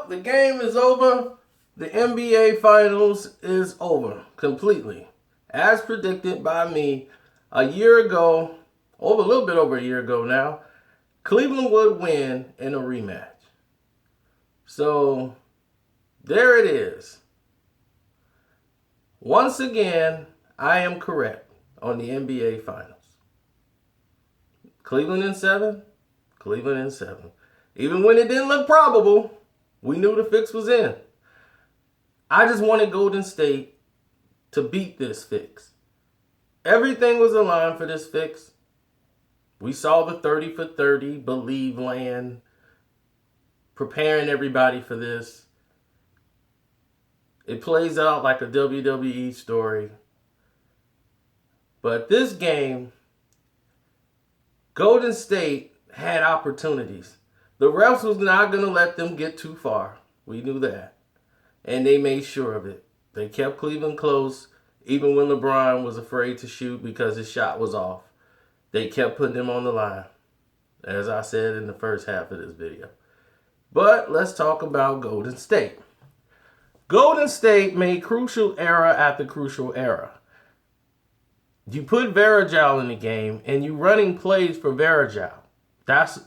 Well, the game is over. The NBA Finals is over completely. As predicted by me a year ago, a little bit over a year ago now, Cleveland would win in a rematch. So, there it is. Once again, I am correct on the NBA Finals. Cleveland in 7, Cleveland in 7. Even when it didn't look probable, we knew the fix was in. I just wanted Golden State to beat this fix. Everything was aligned for this fix. We saw the 30 for 30 believe land, preparing everybody for this. It plays out like a WWE story. But this game, Golden State had opportunities. The refs was not going to let them get too far. We knew that. And they made sure of it. They kept Cleveland close, even when LeBron was afraid to shoot because his shot was off. They kept putting him on the line, as I said in the first half of this video. But let's talk about Golden State. Golden State made crucial error after crucial error. You put Varejao in the game, and you running plays for Varejao. That's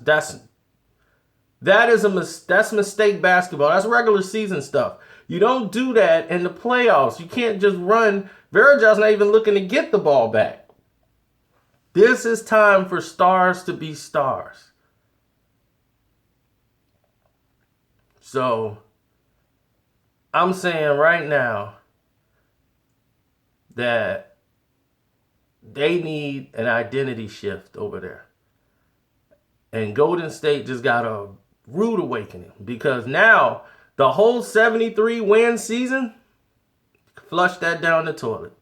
mistake basketball. That's regular season stuff. You don't do that in the playoffs. You can't just run. Varejao's not even looking to get the ball back. This is time for stars to be stars. So, I'm saying right now that they need an identity shift over there. And Golden State just got a rude awakening because now the whole 73 win season, flush that down the toilet.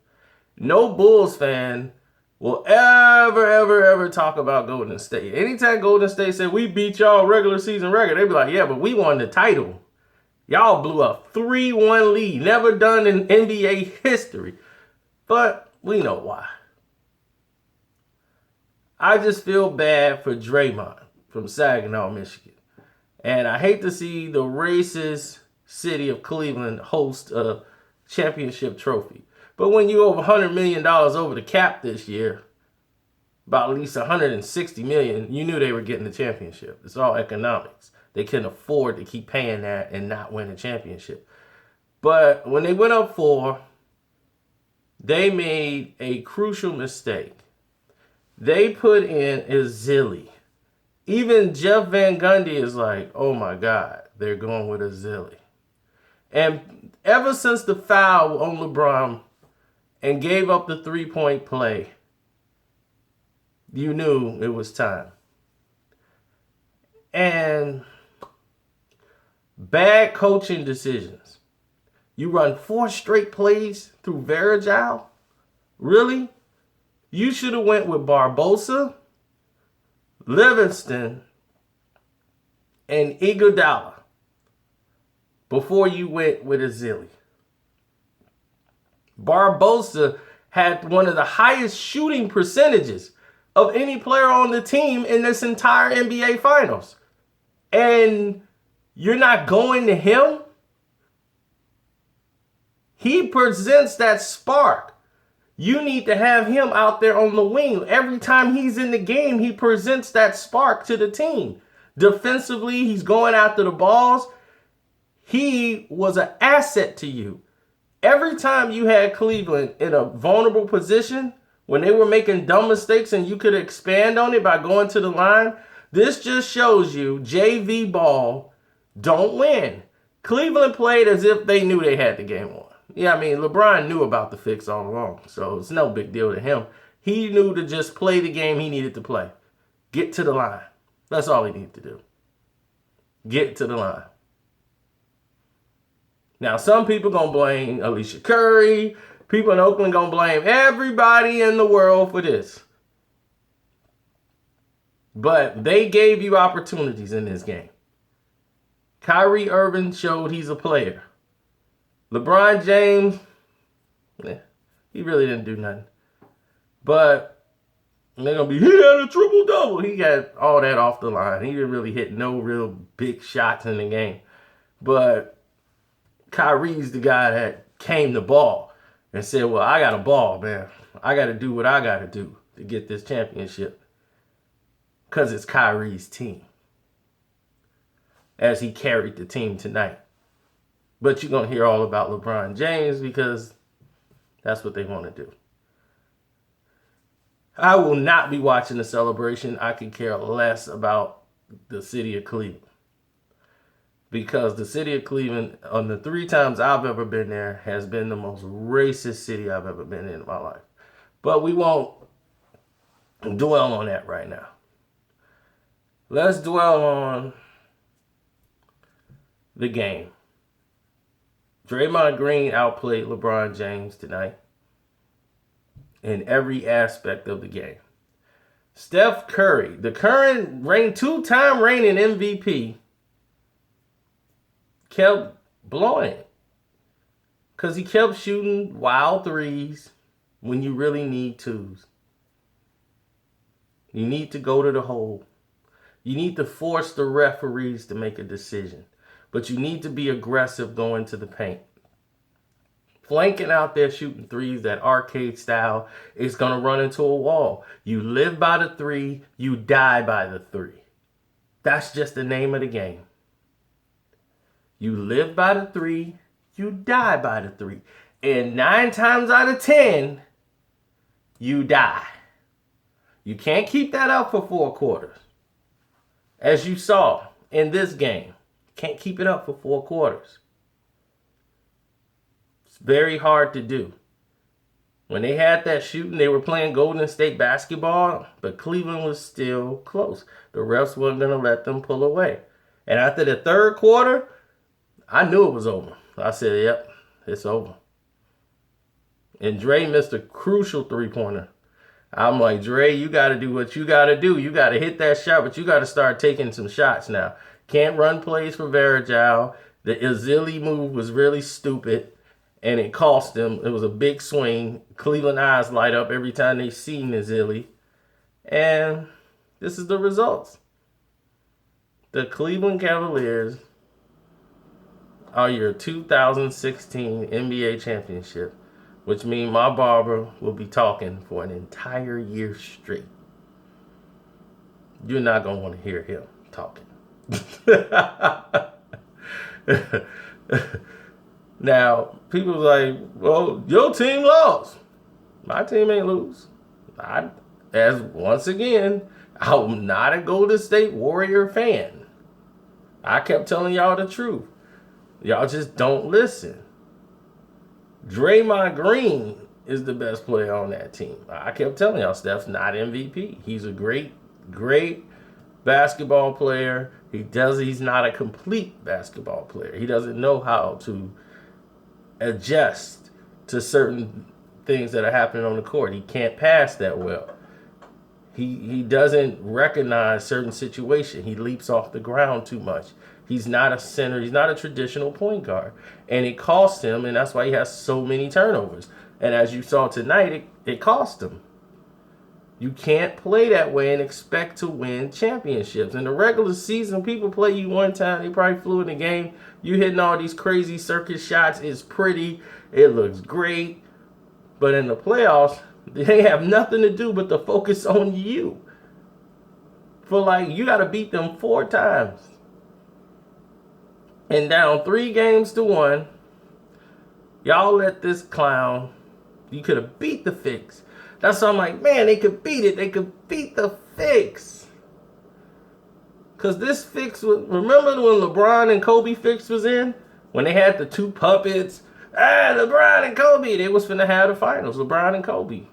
No Bulls fan will ever talk about Golden State. Anytime Golden State said we beat y'all regular season record, they be like, yeah, but we won the title. Y'all blew a 3-1 lead. Never done in NBA history. But we know why. I just feel bad for Draymond from Saginaw, Michigan. And I hate to see the racist city of Cleveland host a championship trophy. But when you over $100 million over the cap this year, about at least $160 million, you knew they were getting the championship. It's all economics. They couldn't afford to keep paying that and not win a championship. But when they went up 4, they made a crucial mistake. They put in Ezeli. Even Jeff Van Gundy is like, oh my God, they're going with Ezeli. And ever since the foul on LeBron and gave up the 3-point play, you knew it was time. And bad coaching decisions. You run 4 straight plays through Varejao? Really? You should have went with Barbosa, Livingston, and Iguodala before you went with Ezeli. Barbosa had one of the highest shooting percentages of any player on the team in this entire NBA Finals. And you're not going to him? He presents that spark. You need to have him out there on the wing. Every time he's in the game, he presents that spark to the team. Defensively, he's going after the balls. He was an asset to you. Every time you had Cleveland in a vulnerable position, when they were making dumb mistakes and you could expand on it by going to the line, this just shows you JV ball don't win. Cleveland played as if they knew they had the game on. Yeah, I mean, LeBron knew about the fix all along, so it's no big deal to him. He knew to just play the game he needed to play. Get to the line. That's all he needed to do. Get to the line. Now, some people going to blame Alicia Curry. People in Oakland going to blame everybody in the world for this. But they gave you opportunities in this game. Kyrie Irving showed he's a player. LeBron James, he really didn't do nothing. But they're going to be, he had a triple-double. He got all that off the line. He didn't really hit no real big shots in the game. But Kyrie's the guy that came the ball and said, well, I got a ball, man. I got to do what I got to do to get this championship. Because it's Kyrie's team. As he carried the team tonight. But you're going to hear all about LeBron James because that's what they want to do. I will not be watching the celebration. I could care less about the city of Cleveland. Because the city of Cleveland, on the 3 times I've ever been there, has been the most racist city I've ever been in my life. But we won't dwell on that right now. Let's dwell on the game. Draymond Green outplayed LeBron James tonight in every aspect of the game. Steph Curry, the current 2-time reigning MVP, kept blowing it because he kept shooting wild threes when you really need twos. You need to go to the hole. You need to force the referees to make a decision. But you need to be aggressive going to the paint. Flanking out there shooting threes, that arcade style, is going to run into a wall. You live by the 3, you die by the 3. That's just the name of the game. You live by the 3, you die by the 3. And 9 times out of 10, you die. You can't keep that up for 4 quarters. As you saw in this game. Can't keep it up for 4 quarters. It's very hard to do. When they had that shooting, they were playing Golden State basketball, but Cleveland was still close. The refs weren't going to let them pull away. And after the 3rd quarter, I knew it was over. I said, yep, it's over. And Dre missed a crucial 3-pointer. I'm like, Dre, you got to do what you got to do. You got to hit that shot, but you got to start taking some shots now. Can't run plays for Varejao. The Ezeli move was really stupid, and it cost them. It was a big swing. Cleveland eyes light up every time they see Ezeli. And this is the results. The Cleveland Cavaliers are your 2016 NBA championship, which means my barber will be talking for an entire year straight. You're not going to want to hear him talking. Now, people like, well, your team lost. My team ain't lose. Once again, I'm not a Golden State Warrior fan. I kept telling y'all the truth. Y'all just don't listen. Draymond Green is the best player on that team. I kept telling y'all Steph's not MVP. He's a great basketball player. He's not a complete basketball player. He doesn't know how to adjust to certain things that are happening on the court. He can't pass that well. He doesn't recognize certain situations. He leaps off the ground too much. He's not a center. He's not a traditional point guard. And it cost him, and that's why he has so many turnovers. And as you saw tonight, it cost him. You can't play that way and expect to win championships. In the regular season, people play you one time. They probably flew in the game. You hitting all these crazy circus shots. It's pretty. It looks great. But in the playoffs, they have nothing to do but to focus on you. You got to beat them 4 times. And down 3 games to 1, y'all let this clown, you could have beat the fix. That's why I'm like, man, they could beat it. They could beat the fix. Because this fix, remember when LeBron and Kobe fix was in? When they had the 2 puppets. LeBron and Kobe. They was finna have the finals, LeBron and Kobe.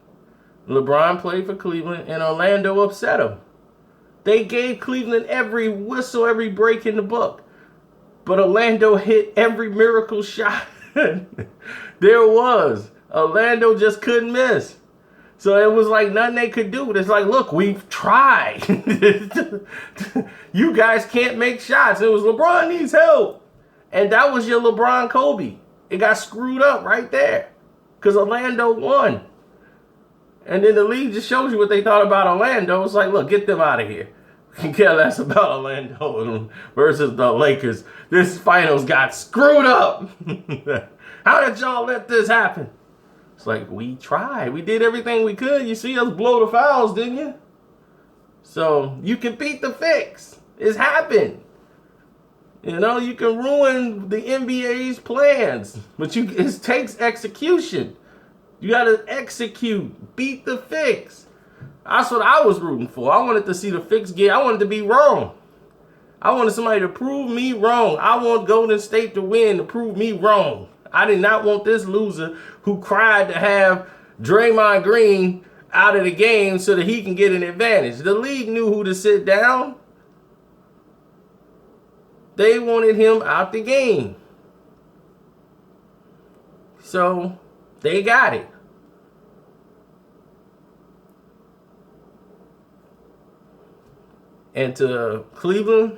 LeBron played for Cleveland, and Orlando upset him. They gave Cleveland every whistle, every break in the book. But Orlando hit every miracle shot there was. Orlando just couldn't miss. So it was like nothing they could do. It's like, look, we've tried. You guys can't make shots. It was LeBron needs help. And that was your LeBron Kobe. It got screwed up right there. Because Orlando won. And then the league just shows you what they thought about Orlando. It's like, look, get them out of here. Can care less about Orlando versus the Lakers. This finals got screwed up. How did y'all let this happen? It's like, we tried. We did everything we could. You see us blow the fouls, didn't you? So you can beat the fix. It's happened. You know, you can ruin the NBA's plans, but it takes execution. You got to execute, beat the fix. That's what I was rooting for. I wanted to see the fix get. I wanted to be wrong. I wanted somebody to prove me wrong. I want Golden State to win to prove me wrong. I did not want this loser who cried to have Draymond Green out of the game so that he can get an advantage. The league knew who to sit down. They wanted him out the game. So they got it. And to Cleveland,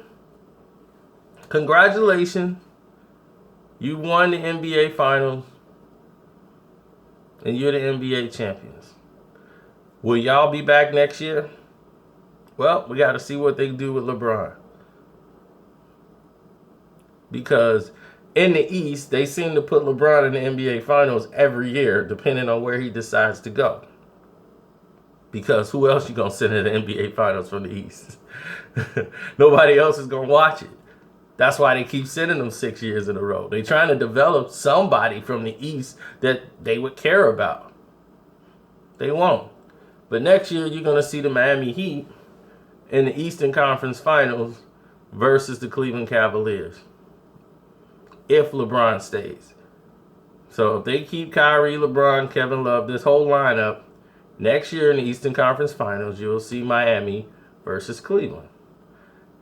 congratulations. You won the NBA Finals. And you're the NBA champions. Will y'all be back next year? Well, we got to see what they do with LeBron. Because in the East, they seem to put LeBron in the NBA Finals every year, depending on where he decides to go. Because who else you going to send in the NBA Finals from the East? Nobody else is going to watch it. That's why they keep sending them 6 years in a row. They're trying to develop somebody from the East that they would care about. They won't. But next year, you're going to see the Miami Heat in the Eastern Conference Finals versus the Cleveland Cavaliers. If LeBron stays. So if they keep Kyrie, LeBron, Kevin Love, this whole lineup, next year in the Eastern Conference Finals, you'll see Miami versus Cleveland.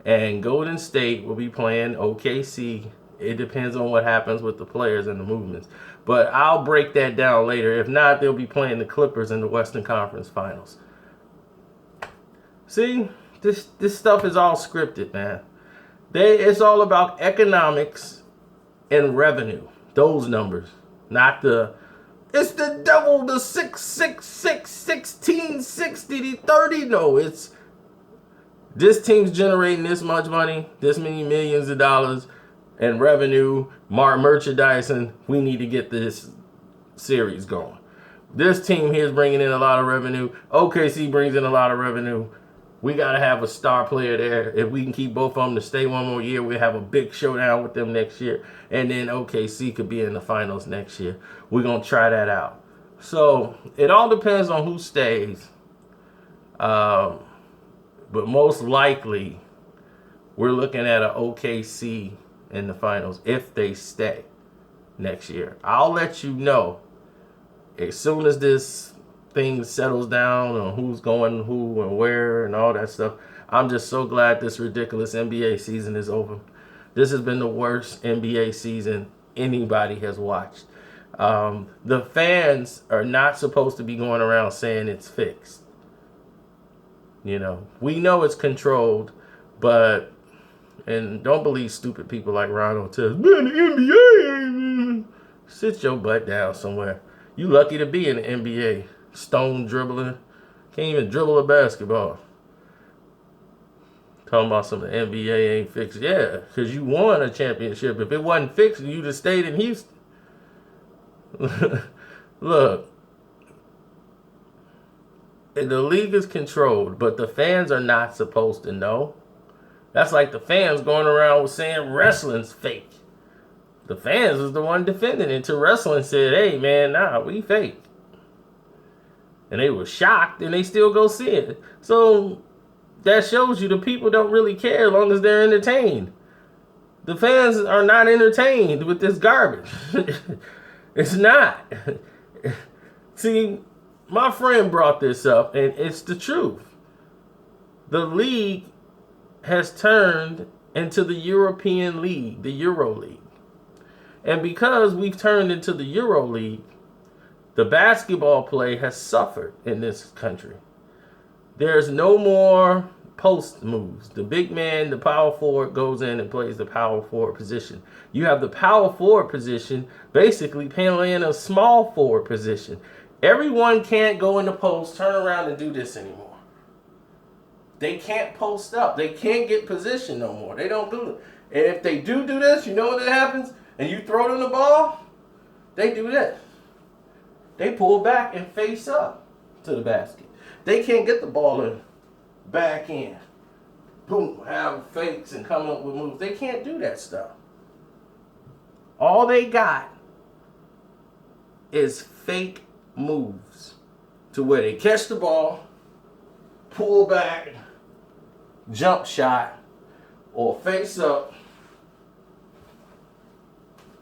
And Golden State will be playing OKC. It depends on what happens with the players and the movements. But I'll break that down later. If not, they'll be playing the Clippers in the Western Conference Finals. See, this stuff is all scripted, man. It's all about economics and revenue. Those numbers. Not the... It's the devil, the 666, 1660, 30. No, it's... This team's generating this much money, this many millions of dollars in revenue, merchandising. We need to get this series going. This team here is bringing in a lot of revenue. OKC brings in a lot of revenue. We got to have a star player there. If we can keep both of them to stay one more year, we'll have a big showdown with them next year. And then OKC could be in the finals next year. We're going to try that out. So it all depends on who stays. But most likely, we're looking at an OKC in the finals if they stay next year. I'll let you know as soon as this thing settles down on who's going who and where and all that stuff. I'm just so glad this ridiculous NBA season is over. This has been the worst NBA season anybody has watched. The fans are not supposed to be going around saying it's fixed. You know, we know it's controlled, but, and don't believe stupid people like Ron Otez. Man, the NBA, sit your butt down somewhere. You lucky to be in the NBA. Stone dribbling. Can't even dribble a basketball. Talking about some of the NBA ain't fixed. Yeah, because you won a championship. If it wasn't fixed, you'd have stayed in Houston. Look. The league is controlled, but the fans are not supposed to know. That's like the fans going around saying wrestling's fake. The fans is the one defending it till wrestling said, hey man, nah, we fake. And they were shocked and they still go see it. So that shows you the people don't really care as long as they're entertained. The fans are not entertained with this garbage. It's not. See, my friend brought this up, and it's the truth. The league has turned into the European League, the Euro League. And because we've turned into the Euro League, the basketball play has suffered in this country. There's no more post moves. The big man, the power forward, goes in and plays the power forward position. You have the power forward position basically playing a small forward position. Everyone can't go in the post, turn around and do this anymore. They can't post up. They can't get position no more. They don't do it. And if they do this, you know what happens? And you throw them the ball, they do this. They pull back and face up to the basket. They can't get the ball in back in. Boom, have fakes and come up with moves. They can't do that stuff. All they got is fake moves to where they catch the ball, pull back, jump shot, or face up,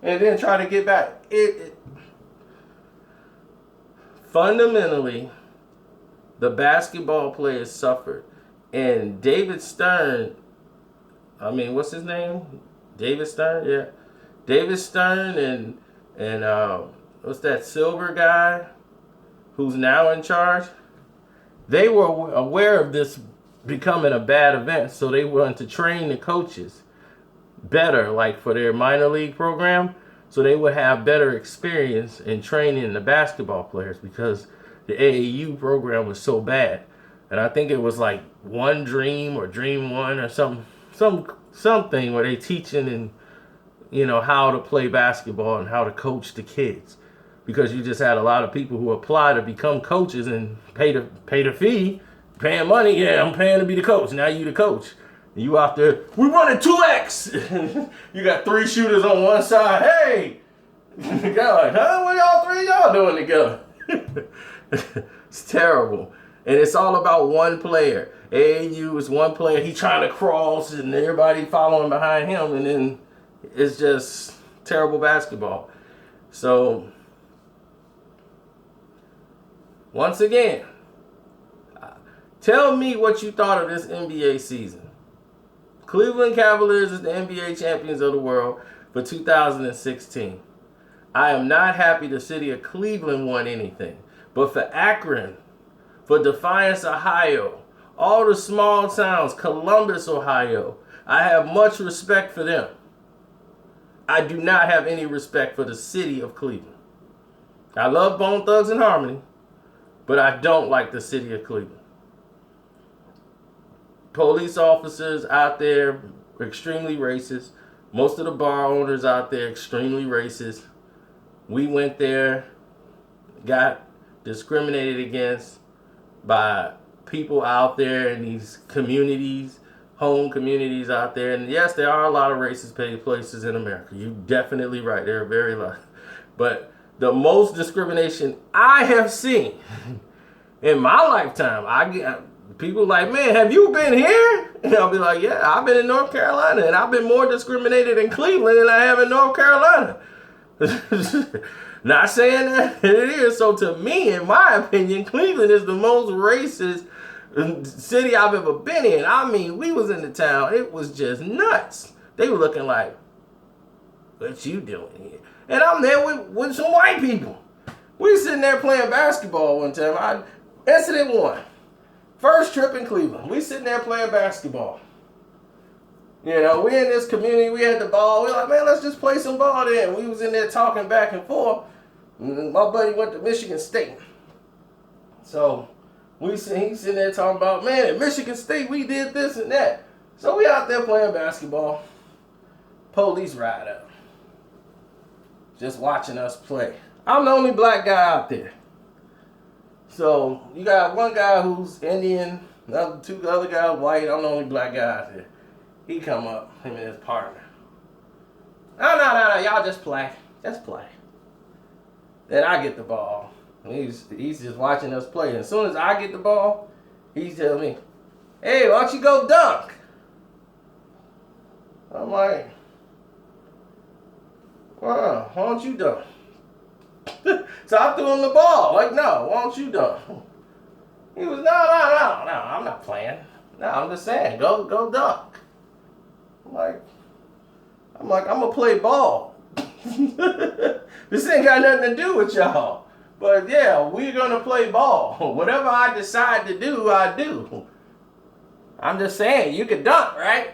and then try to get back. Fundamentally, the basketball players suffered. And David Stern, what's his name? David Stern, yeah. David Stern and what's that Silver guy who's now in charge? They were aware of this becoming a bad event, so they wanted to train the coaches better, like for their minor league program, so they would have better experience in training the basketball players because the AAU program was so bad. And I think it was like One Dream or Dream One or something where they teaching and how to play basketball and how to coach the kids, because you just had a lot of people who apply to become coaches and pay the fee, paying money. Yeah, I'm paying to be the coach. Now you the coach. You out there, we running 2X. You got 3 shooters on one side. Hey, God, huh? What y'all 3 y'all doing together? It's terrible. And it's all about one player. AAU is one player. He trying to cross and everybody following behind him. And then it's just terrible basketball. So, once again, tell me what you thought of this NBA season. Cleveland Cavaliers is the NBA champions of the world for 2016. I am not happy the city of Cleveland won anything. But for Akron, for Defiance, Ohio, all the small towns, Columbus, Ohio, I have much respect for them. I do not have any respect for the city of Cleveland. I love Bone Thugs and Harmony, but I don't like the city of Cleveland. Police officers out there are extremely racist. Most of the bar owners out there extremely racist. We went there, got discriminated against by people out there in these communities, home communities out there. And yes, there are a lot of racist places in America. You're definitely right. There are very lot. But the most discrimination I have seen in my lifetime, I get people like, man, have you been here? And I'll be like, yeah, I've been in North Carolina, and I've been more discriminated in Cleveland than I have in North Carolina. Not saying that it is. So to me, in my opinion, Cleveland is the most racist city I've ever been in. I mean, we was in the town. It was just nuts. They were looking like, what you doing here? And I'm there with some white people. We sitting there playing basketball one time. Incident 1. First trip in Cleveland. We sitting there playing basketball. We in this community. We had the ball. We like, man, let's just play some ball then. We was in there talking back and forth. My buddy went to Michigan State. So he's sitting there talking about, man, at Michigan State, we did this and that. So we out there playing basketball. Police ride up. Just watching us play. I'm the only black guy out there. So you got one guy who's Indian, two other guys white. I'm the only black guy out there. He come up, him and his partner. No, y'all just play. Just play. Then I get the ball. He's just watching us play. And as soon as I get the ball, he's telling me, hey, why don't you go dunk? I'm like, well, why don't you dunk? So I threw him the ball. Like, no, why don't you dunk? He was, no, I'm not playing. No, I'm just saying, go dunk. I'm gonna play ball. This ain't got nothing to do with y'all. But yeah, we're gonna play ball. Whatever I decide to do, I do. I'm just saying, you can dunk, right?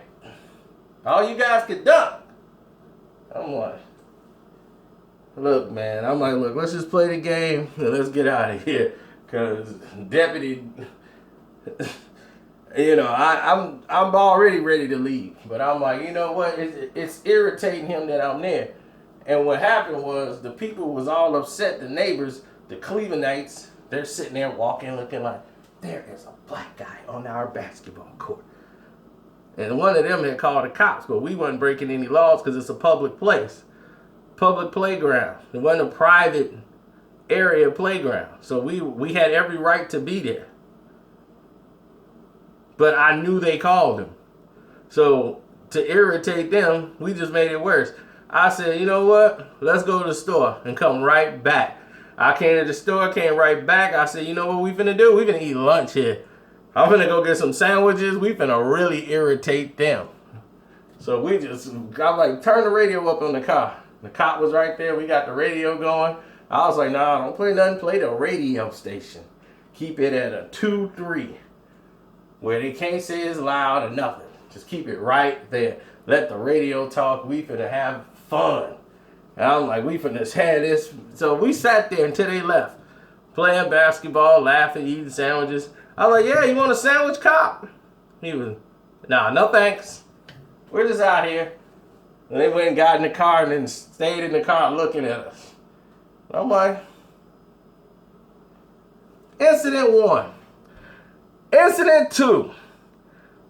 All you guys can dunk. I'm like, look, man. Look, let's just play the game and let's get out of here. Cause deputy, I'm already ready to leave, but I'm like, you know what? It's irritating him that I'm there. And what happened was the people was all upset. The neighbors, the Clevelandites, they're sitting there walking, looking like there is a black guy on our basketball court. And one of them had called the cops, but we wasn't breaking any laws because it's a public place, public playground. It wasn't a private area playground, so we had every right to be there. But I knew they called him. So to irritate them, we just made it worse. I said, you know what? Let's go to the store and come right back. I came to the store, came right back. I said, you know what we finna do? We finna eat lunch here. I'm finna go get some sandwiches. We finna really irritate them. So I'm like, turn the radio up on the car. The cop was right there. We got the radio going. I was like, nah, don't play nothing. Play the radio station. Keep it at a 2-3. Where they can't say it's loud or nothing. Just keep it right there. Let the radio talk. We finna have fun. And I'm like, we finna have this. So we sat there until they left. Playing basketball, laughing, eating sandwiches. I was like, yeah, you want a sandwich, cop? He was, nah, no thanks. We're just out here. And they went and got in the car and then stayed in the car looking at us. I'm like, incident 1. Incident 2,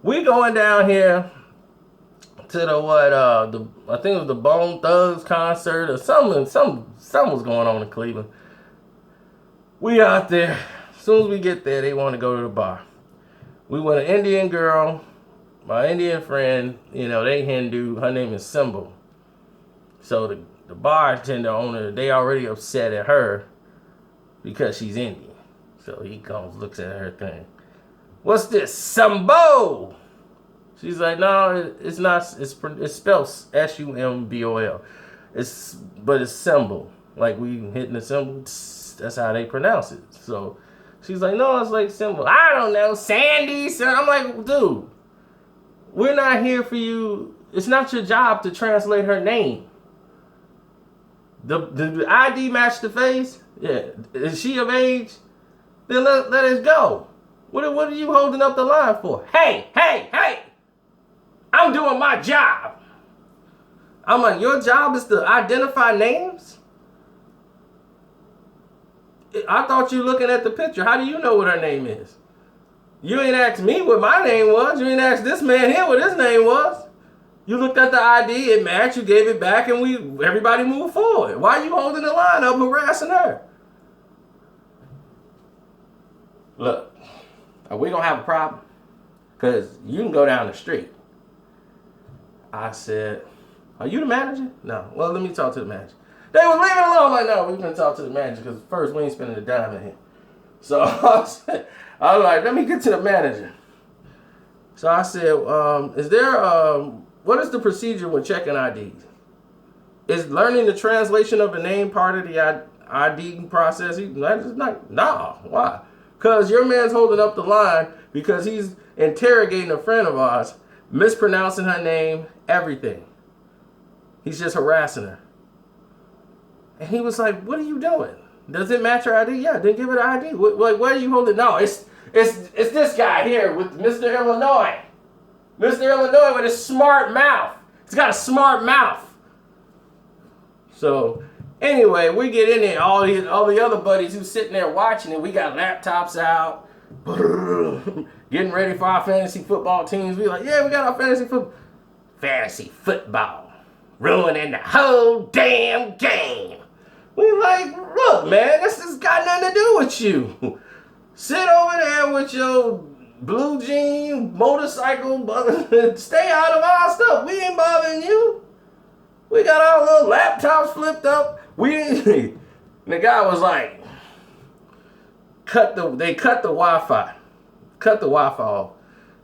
we going down here to I think it was the Bone Thugs concert or something was going on in Cleveland. We out there. As soon as we get there, they want to go to the bar. We with an Indian girl, my Indian friend, they Hindu, her name is Symbol. So the bartender owner, they already upset at her because she's Indian. So he comes, looks at her thing. What's this? Sambo. She's like, no, it's not. It's spelled Sumbol. But it's symbol. Like we hitting the symbol. That's how they pronounce it. So she's like, no, it's like symbol. I don't know, Sandy. I'm like, dude, we're not here for you. It's not your job to translate her name. The ID match the face. Yeah, is she of age? Then let us go. What are you holding up the line for? Hey! I'm doing my job. I'm like, your job is to identify names? I thought you looking at the picture. How do you know what her name is? You ain't asked me what my name was. You ain't asked this man here what his name was. You looked at the ID, it matched, you gave it back, and everybody moved forward. Why are you holding the line up harassing her? Look. Are we gonna have a problem? Because you can go down the street. I said, are you the manager? No. Well, let me talk to the manager. They was leaving alone. I'm like, no, we're gonna talk to the manager because first we ain't spending a dime in here. So I was like, let me get to the manager. So I said, what is the procedure when checking IDs? Is learning the translation of a name part of the ID process? Why? Because your man's holding up the line because he's interrogating a friend of ours, mispronouncing her name, everything. He's just harassing her. And he was like, what are you doing? Does it match her ID? Yeah, then give it an ID. What are you holding? No, it's this guy here with Mr. Illinois. Mr. Illinois with his smart mouth. He's got a smart mouth. So anyway, we get in there. All the other buddies who's sitting there watching it, we got laptops out, getting ready for our fantasy football teams. We like, yeah, we got our fantasy football, ruining the whole damn game. We like, look, man, this has got nothing to do with you. Sit over there with your blue jean motorcycle, stay out of our stuff. We ain't bothering you. We got our little laptops flipped up. The guy was like, they cut the Wi-Fi. Cut the Wi-Fi off.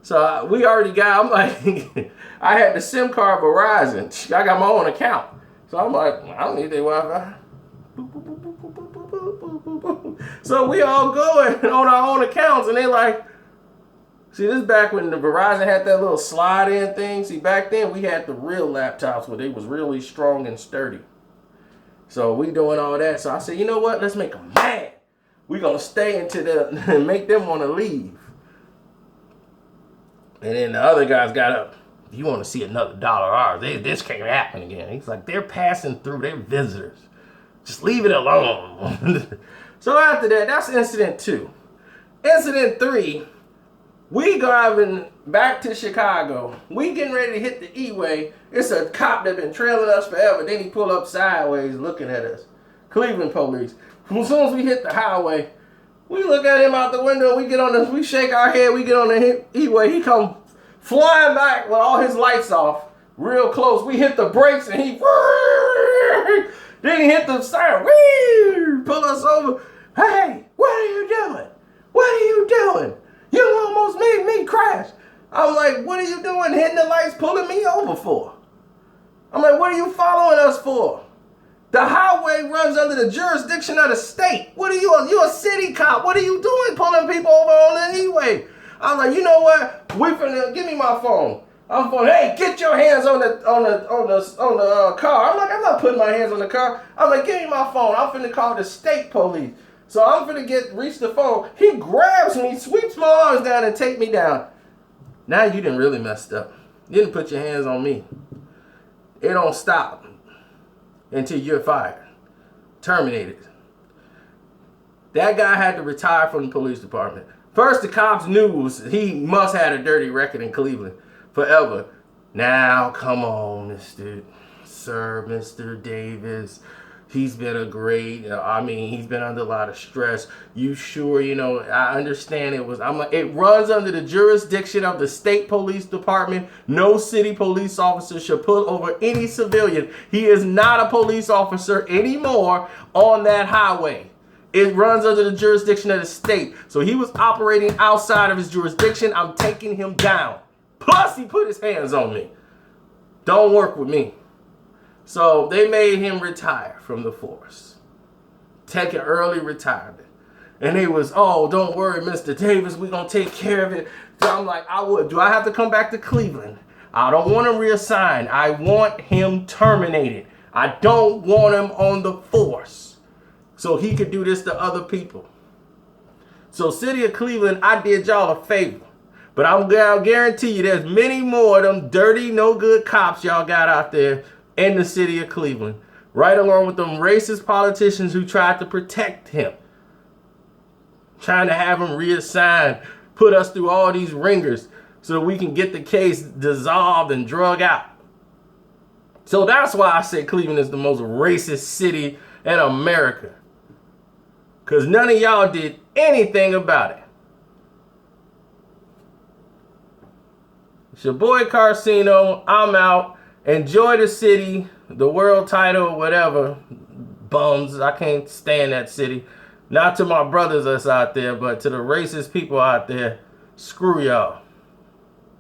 So we already got, I'm like, I had the SIM card Verizon. I got my own account. So I'm like, I don't need their Wi-Fi. So we all going on our own accounts and they like, see, this is back when the Verizon had that little slide-in thing. See, back then we had the real laptops where they was really strong and sturdy. So we doing all that. So I said, you know what? Let's make them mad. We gonna stay and make them want to leave. And then the other guys got up. If you want to see another dollar ours, this can't happen again. He's like, they're passing through. They're visitors. Just leave it alone. So after that, that's incident 2. Incident 3, we driving back to Chicago. We getting ready to hit the E-way. It's a cop that been trailing us forever. Then he pull up sideways looking at us. Cleveland police. As soon as we hit the highway, we look at him out the window. We get on this. We shake our head. We get on the E-way. He come flying back with all his lights off, real close. We hit the brakes and he. Then he hit the siren. Pull us over. Hey, what are you doing? What are you doing? You almost made me crash. I'm like, what are you doing hitting the lights, pulling me over for? I'm like, what are you following us for? The highway runs under the jurisdiction of the state. What are you? You're a city cop. What are you doing pulling people over on the E-way? I'm like, you know what? Give me my phone. I'm going, hey, get your hands on the car. I'm like, I'm not putting my hands on the car. I'm like, give me my phone. I'm finna call the state police. So I'm finna reach the phone. He grabs me, sweeps my arms down, and take me down. Now you done really messed up. You didn't put your hands on me. It don't stop until you're fired. Terminated. That guy had to retire from the police department. First, the cops knew he must have had a dirty record in Cleveland forever. Now, come on, Mr. Davis. He's been he's been under a lot of stress. You sure, I understand it runs under the jurisdiction of the state police department. No city police officer should pull over any civilian. He is not a police officer anymore on that highway. It runs under the jurisdiction of the state. So he was operating outside of his jurisdiction. I'm taking him down. Plus, he put his hands on me. Don't work with me. So they made him retire from the force. Take an early retirement. And they was, oh, don't worry, Mr. Davis, we're going to take care of it. So I'm like, do I have to come back to Cleveland? I don't want him reassigned. I want him terminated. I don't want him on the force. So he could do this to other people. So City of Cleveland, I did y'all a favor. But I'll guarantee you there's many more of them dirty, no good cops y'all got out there in the city of Cleveland, right along with them racist politicians who tried to protect him, trying to have him reassigned, put us through all these ringers so that we can get the case dissolved and drug out. So that's why I say Cleveland is the most racist city in America, because none of y'all did anything about it. It's your boy Karceno. I'm out. Enjoy the city, the world title, whatever. Bums. I can't stand that city. Not to my brothers that's out there, but to the racist people out there. Screw y'all.